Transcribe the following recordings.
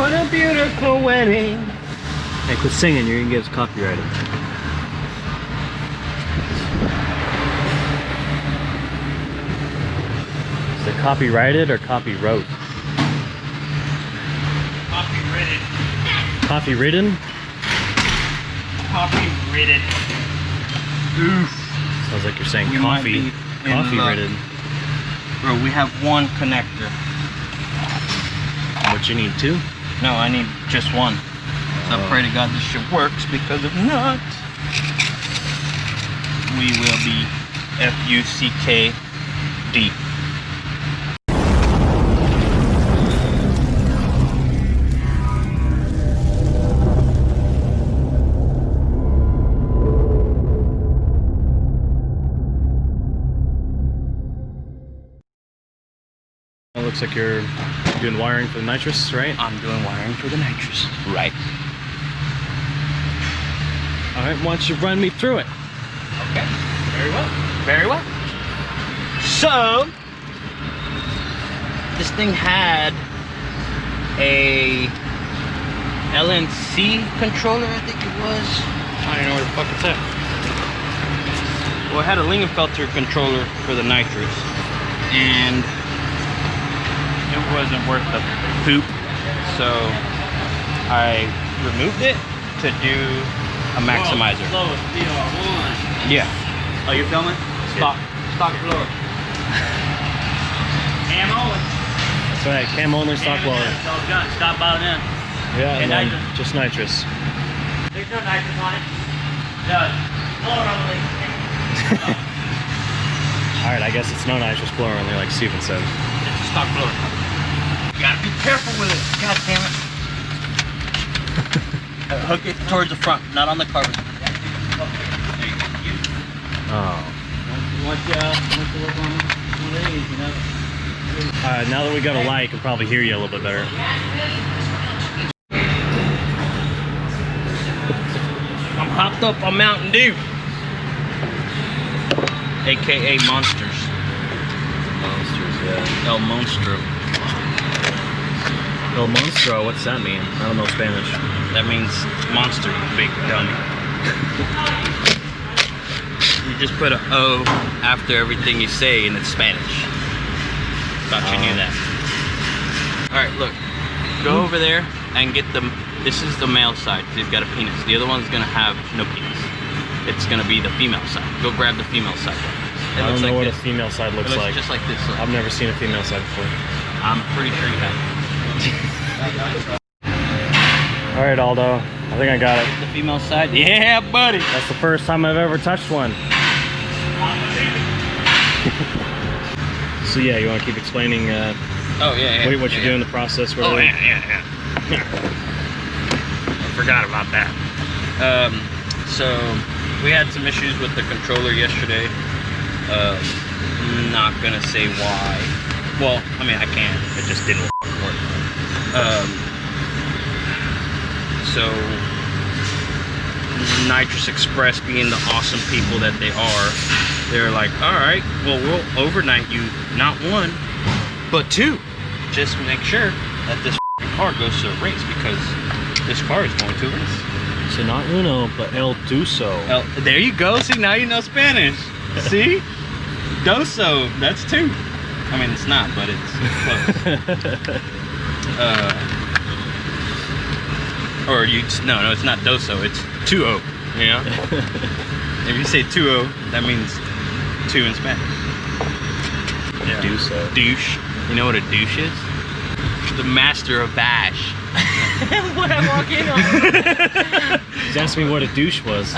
What a beautiful wedding. Hey, quit singing, you're gonna get us copyrighted. Is it copyrighted or copy-wrote? Copy-written. Coffee-ridden? Copy-written. Oof. Sounds like you're saying We might coffee. be in Coffee-ridden. Bro, we have one connector. But you need two? No, I need just one. So I pray to God this shit works, because if not, we will be F-U-C-K-D. It looks like you're doing wiring for the nitrous, right? I'm doing wiring for the nitrous. Right. Alright, why don't you run me through it? Okay. Very well. Very well. So, this thing had a LNC controller, I think it was. I don't know where the fuck it's at. Well, it had a Lingenfelter controller for the nitrous, and it wasn't worth the poop, so I removed it to do a maximizer. Whoa, slow ZR1. Yeah. Oh, you're filming? Stock blower. Cam only. That's right, cam only stock blower. So gun, stop bottling in. Yeah, and then nitrous. just nitrous. There's no nitrous on it. No. Blower only. Alright, I guess it's no nitrous blower only, like Steven said. It's a stock blower. You gotta be careful with it. God damn it. Hook it towards the front, not on the carbon. Oh. Once you work on one of these, you know. Now that we got a light, I can probably hear you a little bit better. I'm hopped up on Mountain Dew. AKA Monsters. Monsters, yeah. El Monstro. El Monstro, what's that mean? I don't know Spanish. That means monster, you big dummy. You just put an O after everything you say and it's Spanish. Thought you knew that. Alright, look. Go over there and get them. This is the male side. They've got a penis. The other one's gonna have no penis. It's gonna be the female side. Go grab the female side. I don't know what a female side looks like. Just like this. Look. I've never seen a female side before. I'm pretty sure you have. Alright, Aldo. I think I got it. The female side? Yeah, buddy! That's the first time I've ever touched one. So yeah, you want to keep explaining Oh, yeah. what you're doing, the process? Oh, yeah. I forgot about that. So, we had some issues with the controller yesterday. I'm not gonna say why. Well, I mean, I can. It just didn't work. So, Nitrous Express, being the awesome people that they are, they're like, alright, well, we'll overnight you not one, but two. Just make sure that this car goes to a race, because this car is going to a race. So not uno, but el duso. There you go. See, now you know Spanish. See? Doso. That's two. I mean, it's not, but it's close. No, it's not doso, it's 2-0, you know? If you say 2-0, that means two in Spanish. Yeah. Duso. Douche. You know what a douche is? The master of bash. When I walk in on He's asked me what a douche was.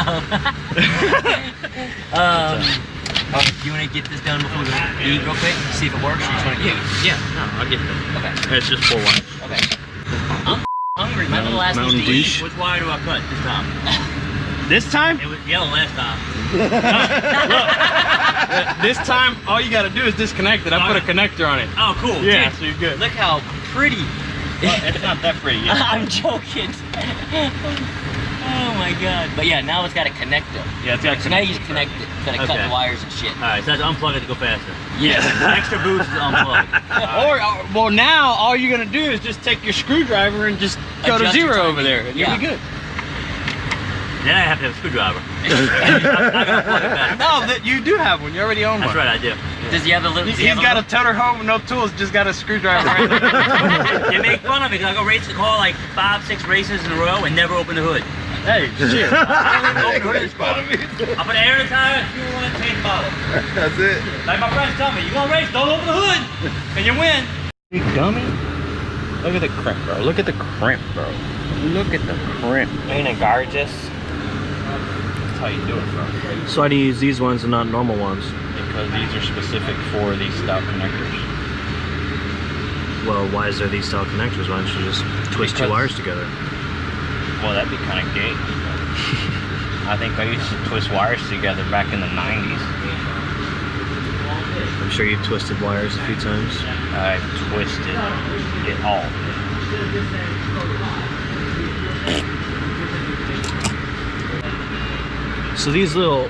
you want to get this done before we eat real quick? See if it works, or you just want to get it? Yeah, no, I'll get them. Okay. It's just 4 wires. Okay. I'm hungry. My little ass needs to eat. Which wire do I cut this time? This time? It was yellow last time. This time, all you gotta do is disconnect it. I put a connector on it. Oh, cool. Yeah, Dude, so you're good. look how pretty. Well, it's not that pretty yet. I'm joking. Oh my god. But yeah, now it's got a connector. Yeah, it's got So now you just connect it. Gotta cut Okay. the wires and shit. Alright, so that's unplug it to go faster. Yeah. Extra boost is unplugged. Or, well, now all you're gonna do is just take your screwdriver and just go to Adjust your 0 timing. over there, and Yeah. you'll be good. Then I have to have a screwdriver. I gotta plug it back. No, that you do have one. You already own That's one. right, I do. Does he have a little? He's got a toter home with no tools, just got a screwdriver. Right? They make fun of me because I go race the car like 5-6 races in a row and never open the hood. Hey, shit. I don't even open the hood of this car. I put air in the tire, fuel in it, change bottle. That's it. Like my friends tell me, you gonna race, don't open the hood, and you win. You dummy. Look at the crimp, bro. Look at the crimp, bro. Look at the crimp. Ain't it gorgeous? That's how you do it, bro. So why do you use these ones and not normal ones? Because these are specific for these stout connectors. Well, why is there these style connectors? Why don't you just twist two Because- wires together? Well, that'd be kind of gay. I think I used to twist wires together back in the 90s. I'm sure you've twisted wires a few times. I've twisted it all. So these little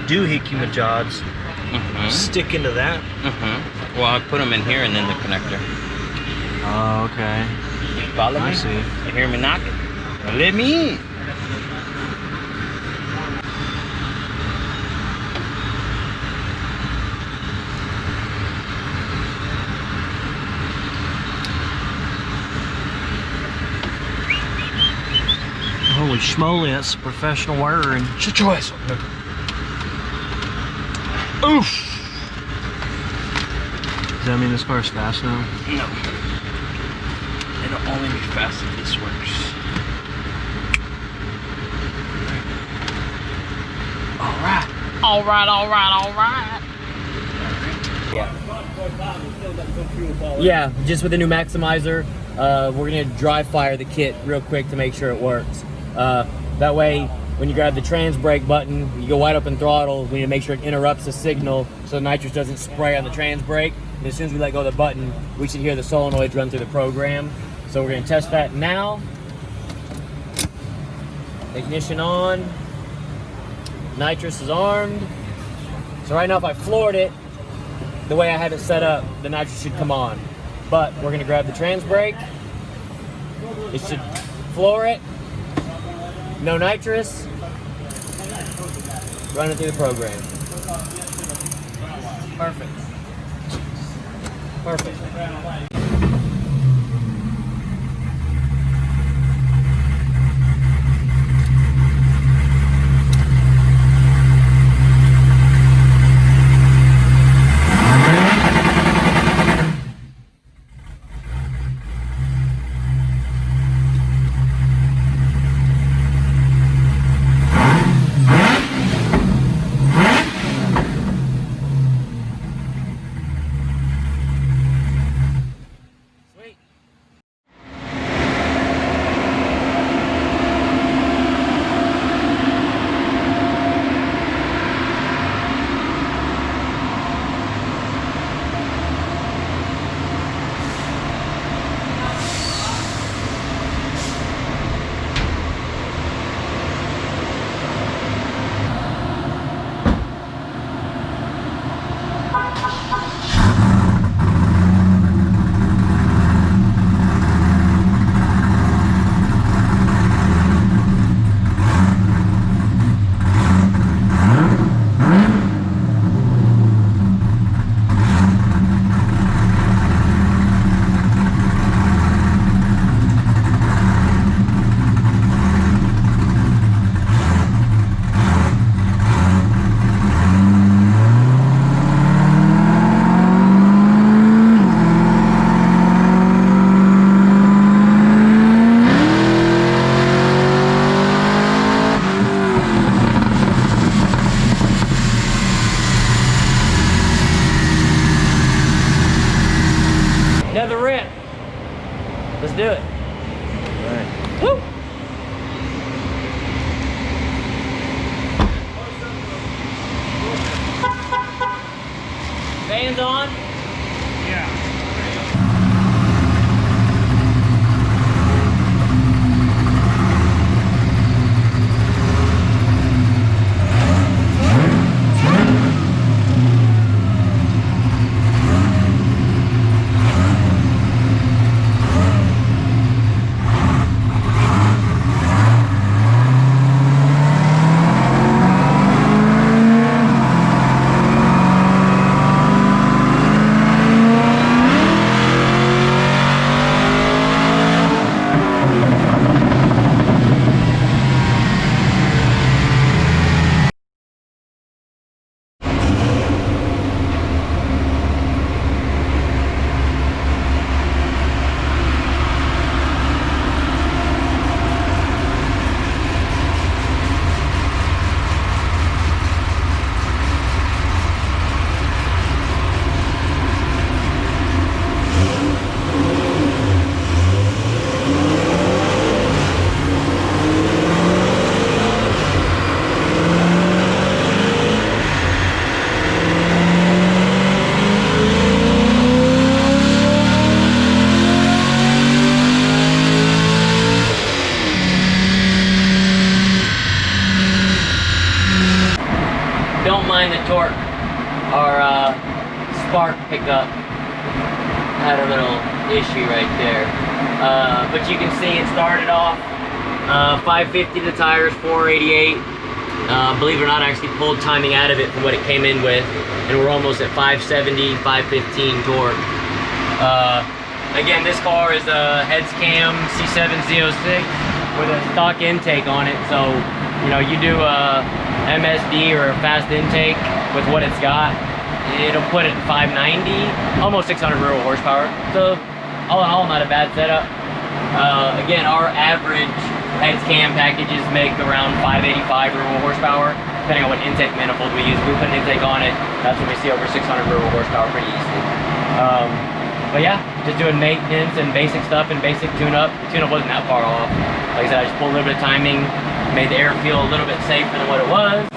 doohickey majods Mm-hmm. stick into that? Mm-hmm. Well, I put them in here and then the connector. Oh, okay. You follow me? I see. You hear me knocking? Well, let me in. Holy schmoly, that's professional wiring. Shut your ass up, nigga. Oof. Does that mean this car's fast now? No. It'll only be fast if this works. Alright. Yeah, just with the new maximizer, we're gonna dry fire the kit real quick to make sure it works. That way, when you grab the trans brake button, you go wide open throttle, we need to make sure it interrupts the signal so the nitrous doesn't spray on the trans brake. And as soon as we let go of the button, we should hear the solenoids run through the program. So we're gonna test that now. Ignition on. Nitrous is armed. So right now if I floored it, the way I have it set up, the nitrous should come on. But we're gonna grab the trans brake. It should floor it. No nitrous. Run it through the program. Perfect. Perfect. Sweet. Another rip. Let's do it. Woo! Fans on? behind the torque, our spark pickup had a little issue right there. But you can see it started off 550 the tires, 488. Believe it or not, I actually pulled timing out of it from what it came in with, and we're almost at 570, 515 torque. Again, this car is a heads cam C6 Z06 with a stock intake on it, so you know, you do a MSD or a fast intake with what it's got, it'll put it 590, almost 600 real horsepower. So all in all, not a bad setup. Again, our average heads cam packages make around 585 real horsepower, depending on what intake manifold we use. If we put an intake on it, that's when we see over 600 real horsepower pretty easily. But yeah, just doing maintenance and basic stuff and basic tune-up. The tune-up wasn't that far off. Like I said, I just pulled a little bit of timing, made the air feel a little bit safer than what it was,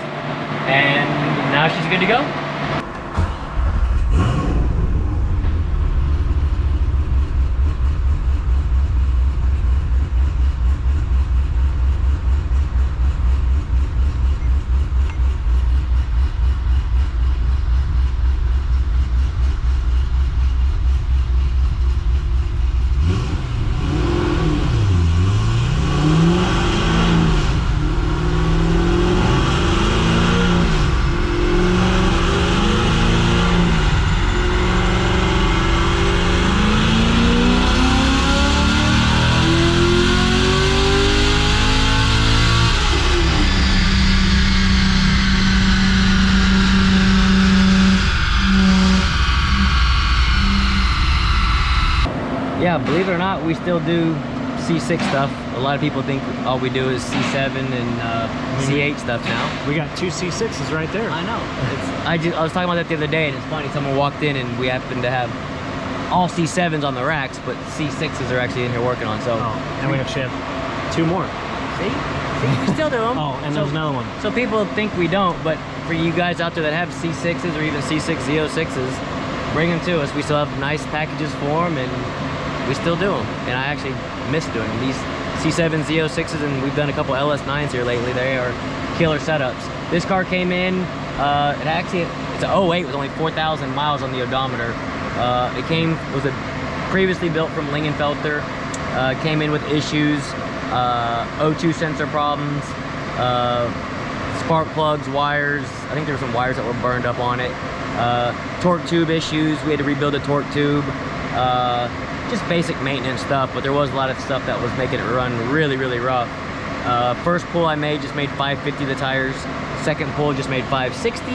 and now she's good to go. Yeah, believe it or not, we still do C6 stuff. A lot of people think all we do is C7 and C8 stuff now. We got two C6s right there. I know. I was talking about that the other day, and it's funny. Someone walked in, and we happen to have all C7s on the racks, but C6s are actually in here working on. So, and we actually have two more. See, we still do them. Oh, and there's another one. So people think we don't, but for you guys out there that have C6s or even C6 Z06s, bring them to us. We still have nice packages for them, and we still do them. And I actually miss doing them. These C7 Z06s, and we've done a couple LS9s here lately. They are killer setups. This car came in, it's an 08 with only 4,000 miles on the odometer. It was previously built from Lingenfelter. Came in with issues, O2 sensor problems, spark plugs, wires. I think there were some wires that were burned up on it. Torque tube issues. We had to rebuild the torque tube. Just basic maintenance stuff, but there was a lot of stuff that was making it run really, really rough. First pull I made just made 550 the tires. Second pull just made 560.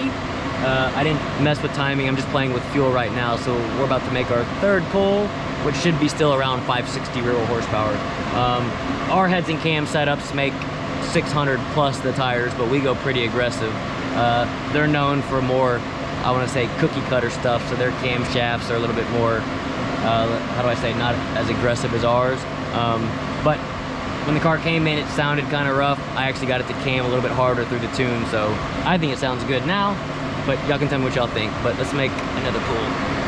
I didn't mess with timing. I'm just playing with fuel right now. So we're about to make our third pull, which should be still around 560 real horsepower. Our heads and cam setups make 600 plus the tires, but we go pretty aggressive. They're known for more, I want to say, cookie cutter stuff. So their camshafts are a little bit more, how do I say, not as aggressive as ours. But when the car came in, it sounded kind of rough. I actually got it to cam a little bit harder through the tune, so I think it sounds good now, but y'all can tell me what y'all think. But let's make another pull.